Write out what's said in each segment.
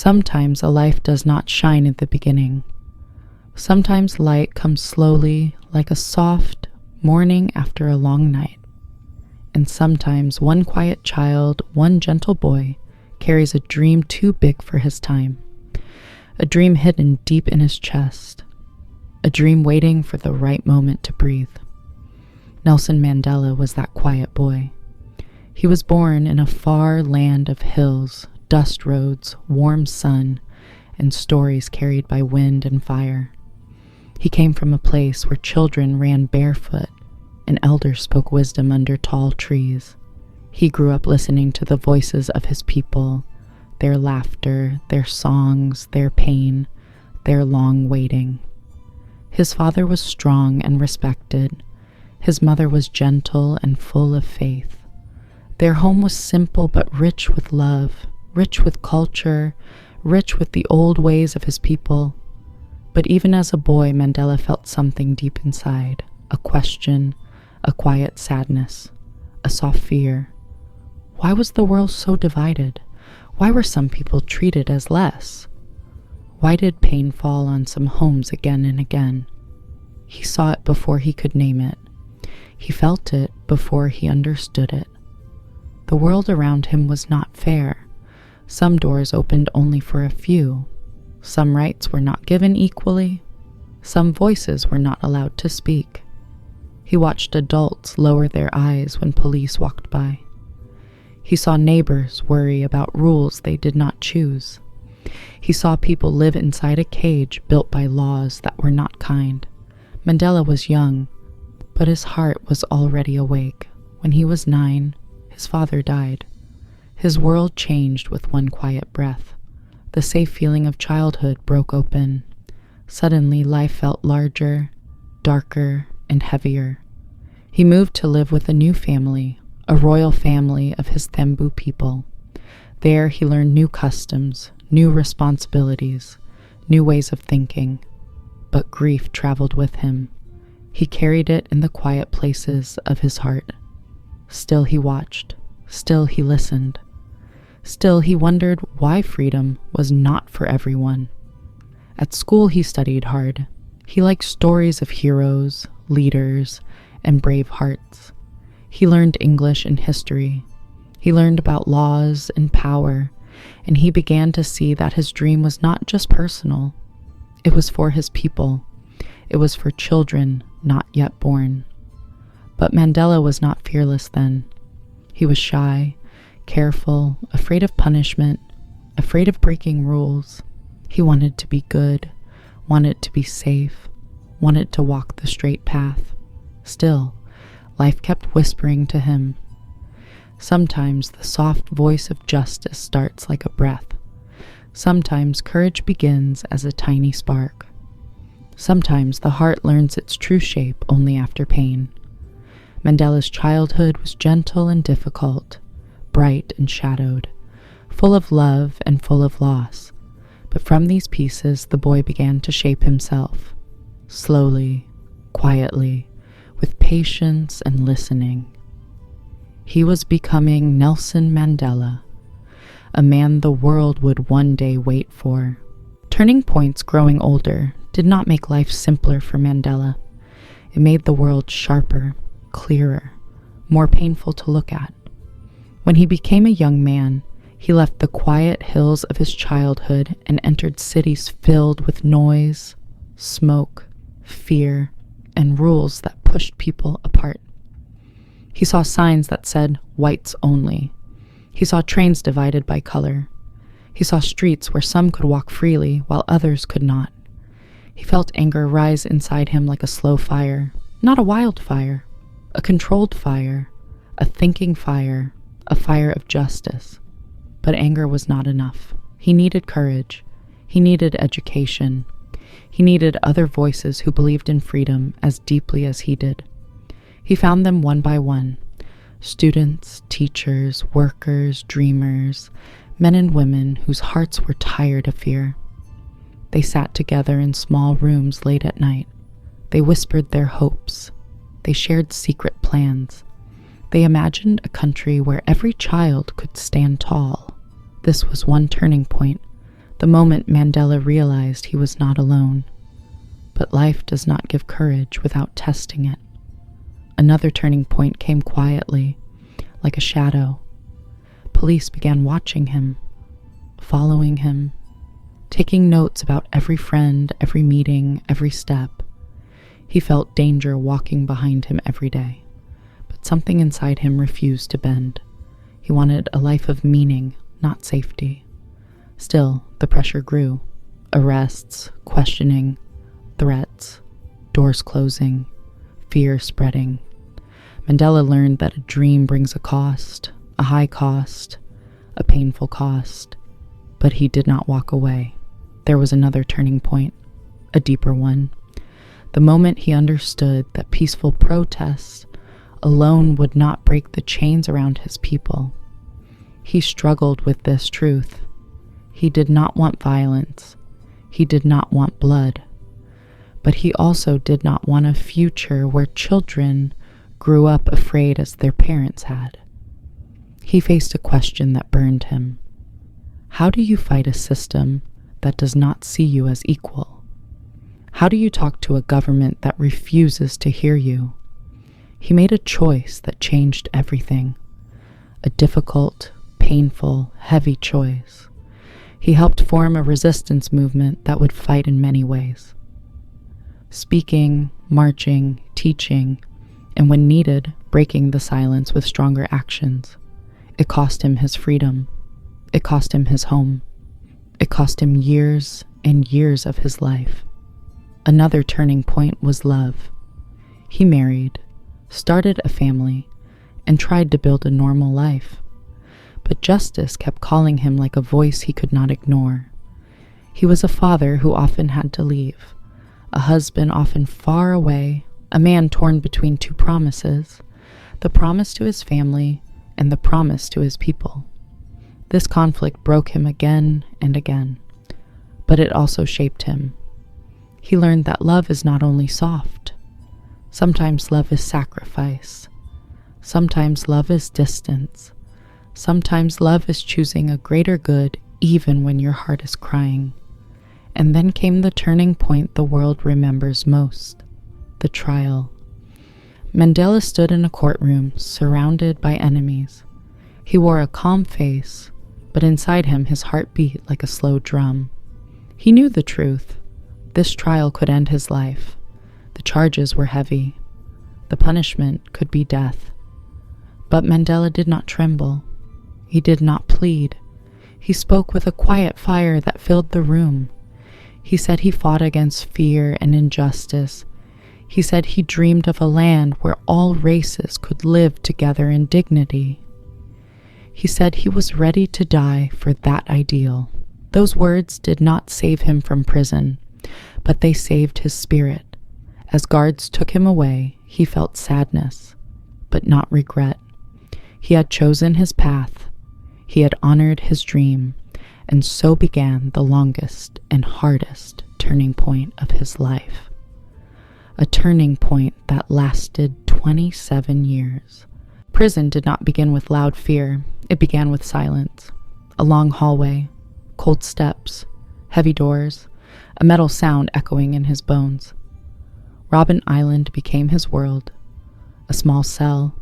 Sometimes a life does not shine at the beginning. Sometimes light comes slowly, like a soft morning after a long night. And sometimes one quiet child, one gentle boy, carries a dream too big for his time. A dream hidden deep in his chest. A dream waiting for the right moment to breathe. Nelson Mandela was that quiet boy. He was born in a far land of hills, dust roads, warm sun, and stories carried by wind and fire. He came from a place where children ran barefoot and elders spoke wisdom under tall trees. He grew up listening to the voices of his people, their laughter, their songs, their pain, their long waiting. His father was strong and respected. His mother was gentle and full of faith. Their home was simple but rich with love, rich with culture, rich with the old ways of his people. But even as a boy, Mandela felt something deep inside, a question, a quiet sadness, a soft fear. Why was the world so divided? Why were some people treated as less? Why did pain fall on some homes again and again? He saw it before he could name it. He felt it before he understood it. The world around him was not fair. Some doors opened only for a few. Some rights were not given equally. Some voices were not allowed to speak. He watched adults lower their eyes when police walked by. He saw neighbors worry about rules they did not choose. He saw people live inside a cage built by laws that were not kind. Mandela was young, but his heart was already awake. When he was 9, his father died. His world changed with one quiet breath. The safe feeling of childhood broke open. Suddenly, life felt larger, darker, and heavier. He moved to live with a new family, a royal family of his Thembu people. There, he learned new customs, new responsibilities, new ways of thinking. But grief traveled with him. He carried it in the quiet places of his heart. Still he watched. Still he listened. Still he wondered why freedom was not for everyone. At school he studied hard. He liked stories of heroes, leaders, and brave hearts. He learned English and history. He learned about laws and power, and he began to see that his dream was not just personal. It was for his people. It was for children not yet born. But Mandela was not fearless then. He was shy, careful, afraid of punishment, afraid of breaking rules. He wanted to be good, wanted to be safe, wanted to walk the straight path. Still, life kept whispering to him. Sometimes the soft voice of justice starts like a breath. Sometimes courage begins as a tiny spark. Sometimes the heart learns its true shape only after pain. Mandela's childhood was gentle and difficult, bright and shadowed, full of love and full of loss. But from these pieces, the boy began to shape himself, slowly, quietly, with patience and listening. He was becoming Nelson Mandela, a man the world would one day wait for. Turning points growing older did not make life simpler for Mandela. It made the world sharper, clearer, more painful to look at. When he became a young man, he left the quiet hills of his childhood and entered cities filled with noise, smoke, fear, and rules that pushed people apart. He saw signs that said, "Whites only." He saw trains divided by color. He saw streets where some could walk freely while others could not. He felt anger rise inside him like a slow fire, not a wildfire, a controlled fire, a thinking fire, a fire of justice. But anger was not enough. He needed courage. He needed education. He needed other voices who believed in freedom as deeply as he did. He found them one by one. Students, teachers, workers, dreamers, men and women whose hearts were tired of fear. They sat together in small rooms late at night. They whispered their hopes. They shared secret plans. They imagined a country where every child could stand tall. This was one turning point, The moment Mandela realized he was not alone. But life does not give courage without testing it. Another turning point came quietly, like a shadow. Police began watching him, following him, taking notes about every friend, every meeting, every step. He felt danger walking behind him every day, but something inside him refused to bend. He wanted a life of meaning, not safety. Still, the pressure grew. Arrests, questioning, threats, doors closing, fear spreading. Mandela learned that a dream brings a cost, a high cost, a painful cost. But he did not walk away. There was another turning point, a deeper one. The moment he understood that peaceful protests alone would not break the chains around his people. He struggled with this truth. He did not want violence. He did not want blood. But he also did not want a future where children grew up afraid as their parents had. He faced a question that burned him. How do you fight a system that does not see you as equal? How do you talk to a government that refuses to hear you? He made a choice that changed everything. A difficult, painful, heavy choice. He helped form a resistance movement that would fight in many ways. Speaking, marching, teaching, and when needed, breaking the silence with stronger actions. It cost him his freedom. It cost him his home. It cost him years and years of his life. Another turning point was love. He married, started a family, and tried to build a normal life. But justice kept calling him like a voice he could not ignore. He was a father who often had to leave, a husband often far away, a man torn between two promises, the promise to his family and the promise to his people. This conflict broke him again and again, but it also shaped him. He learned that love is not only soft. Sometimes love is sacrifice. Sometimes love is distance. Sometimes love is choosing a greater good even when your heart is crying. And then came the turning point the world remembers most, the trial. Mandela stood in a courtroom surrounded by enemies. He wore a calm face, but inside him his heart beat like a slow drum. He knew the truth. This trial could end his life. The charges were heavy. The punishment could be death. But Mandela did not tremble. He did not plead. He spoke with a quiet fire that filled the room. He said he fought against fear and injustice. He said he dreamed of a land where all races could live together in dignity. He said he was ready to die for that ideal. Those words did not save him from prison, but they saved his spirit. As guards took him away, he felt sadness, but not regret. He had chosen his path. He had honored his dream, and so began the longest and hardest turning point of his life. A turning point that lasted 27 years. Prison did not begin with loud fear. It began with silence. A long hallway, cold steps, heavy doors, a metal sound echoing in his bones. Robben Island became his world. A small cell,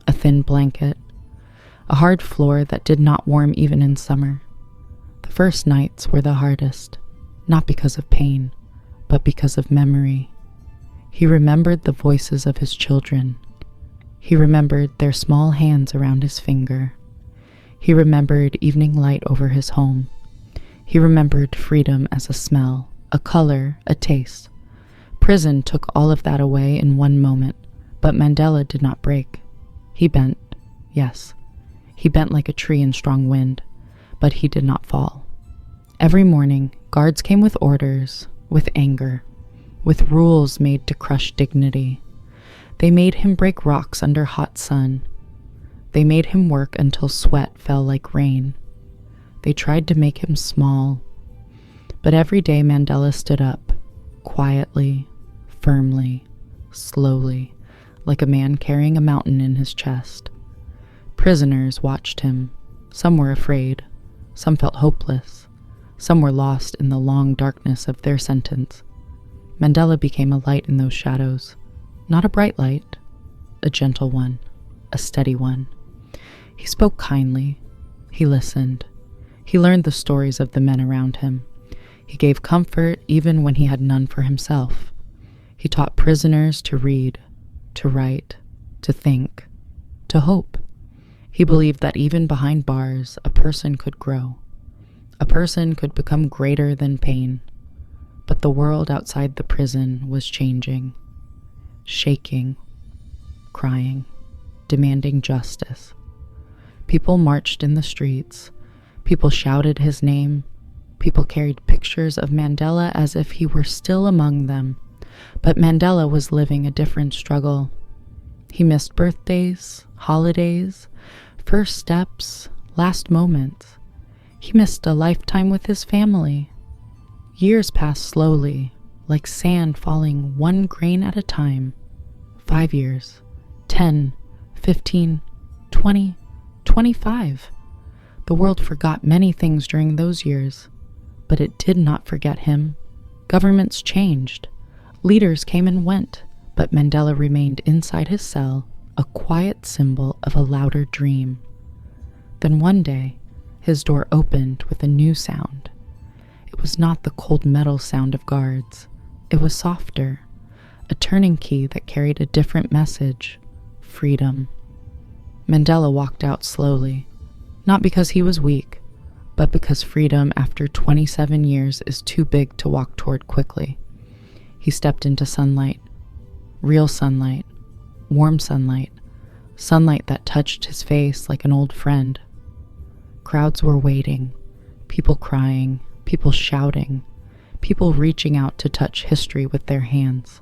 a thin blanket, a hard floor that did not warm even in summer. The first nights were the hardest, not because of pain, but because of memory. He remembered the voices of his children. He remembered their small hands around his finger. He remembered evening light over his home. He remembered freedom as a smell, a color, a taste. Prison took all of that away in one moment, but Mandela did not break. He bent, yes. He bent like a tree in strong wind, but he did not fall. Every morning, guards came with orders, with anger, with rules made to crush dignity. They made him break rocks under hot sun. They made him work until sweat fell like rain. They tried to make him small. But every day Mandela stood up, quietly, firmly, slowly, like a man carrying a mountain in his chest. Prisoners watched him. Some were afraid. Some felt hopeless. Some were lost in the long darkness of their sentence. Mandela became a light in those shadows. Not a bright light, a gentle one, a steady one. He spoke kindly. He listened. He learned the stories of the men around him. He gave comfort even when he had none for himself. He taught prisoners to read, to write, to think, to hope. He believed that even behind bars, a person could grow. A person could become greater than pain. But the world outside the prison was changing, shaking, crying, demanding justice. People marched in the streets. People shouted his name. People carried pictures of Mandela as if he were still among them. But Mandela was living a different struggle. He missed birthdays, holidays, first steps, last moments. He missed a lifetime with his family. Years passed slowly, like sand falling one grain at a time. 5 years, 10, 15, 20, 25. The world forgot many things during those years, but it did not forget him. Governments changed. Leaders came and went, but Mandela remained inside his cell, a quiet symbol of a louder dream. Then one day, his door opened with a new sound. It was not the cold metal sound of guards. It was softer, a turning key that carried a different message: freedom. Mandela walked out slowly, not because he was weak, but because freedom after 27 years is too big to walk toward quickly. He stepped into sunlight, real sunlight, warm sunlight, sunlight that touched his face like an old friend. Crowds were waiting, people crying, people shouting, people reaching out to touch history with their hands.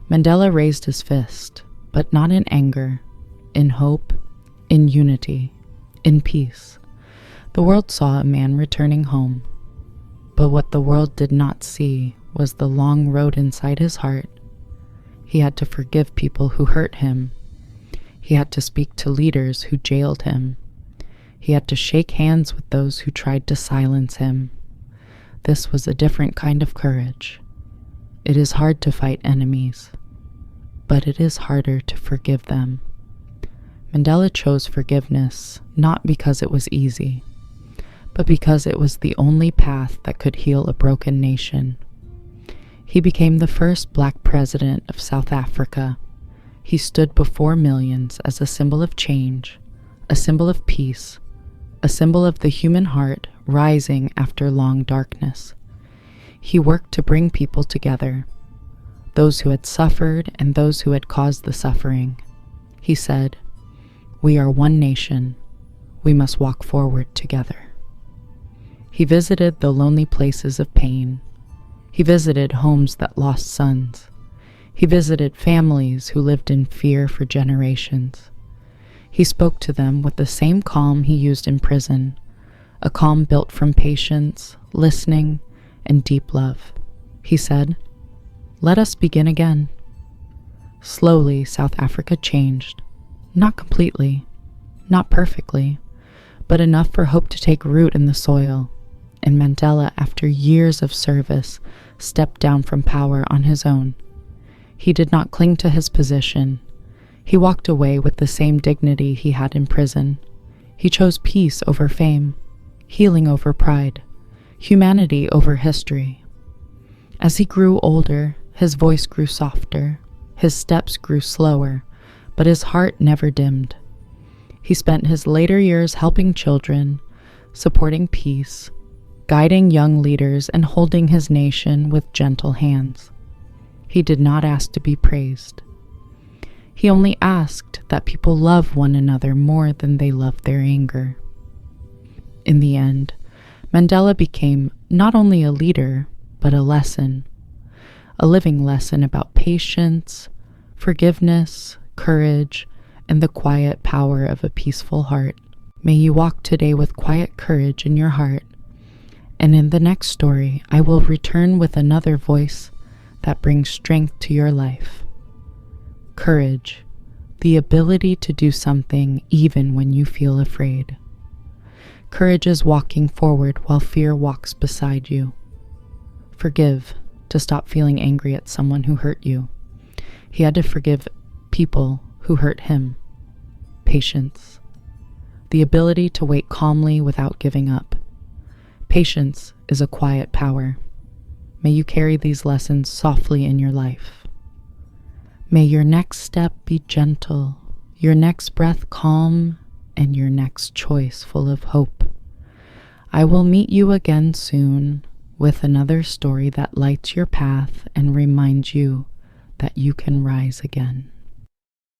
Mandela raised his fist, but not in anger, in hope, in unity, in peace. The world saw a man returning home, but what the world did not see was the long road inside his heart. He had to forgive people who hurt him. He had to speak to leaders who jailed him. He had to shake hands with those who tried to silence him. This was a different kind of courage. It is hard to fight enemies, but it is harder to forgive them. Mandela chose forgiveness not because it was easy, but because it was the only path that could heal a broken nation. He became the first Black president of South Africa. He stood before millions as a symbol of change, a symbol of peace, a symbol of the human heart rising after long darkness. He worked to bring people together, those who had suffered and those who had caused the suffering. He said, "We are one nation. We must walk forward together." He visited the lonely places of pain. He visited homes that lost sons. He visited families who lived in fear for generations. He spoke to them with the same calm he used in prison, a calm built from patience, listening, and deep love. He said, "Let us begin again." Slowly, South Africa changed. Not completely, not perfectly, but enough for hope to take root in the soil. And Mandela, after years of service, stepped down from power on his own. He did not cling to his position. He walked away with the same dignity he had in prison. He chose peace over fame, healing over pride, humanity over history. As he grew older, his voice grew softer, his steps grew slower, but his heart never dimmed. He spent his later years helping children, supporting peace, guiding young leaders, and holding his nation with gentle hands. He did not ask to be praised. He only asked that people love one another more than they loved their anger. In the end, Mandela became not only a leader, but a lesson, a living lesson about patience, forgiveness, courage, and the quiet power of a peaceful heart. May you walk today with quiet courage in your heart, and in the next story, I will return with another voice that brings strength to your life. Courage, the ability to do something even when you feel afraid. Courage is walking forward while fear walks beside you. Forgive to stop feeling angry at someone who hurt you. He had to forgive people who hurt him. Patience. The ability to wait calmly without giving up. Patience is a quiet power. May you carry these lessons softly in your life. May your next step be gentle, your next breath calm, and your next choice full of hope. I will meet you again soon with another story that lights your path and reminds you that you can rise again.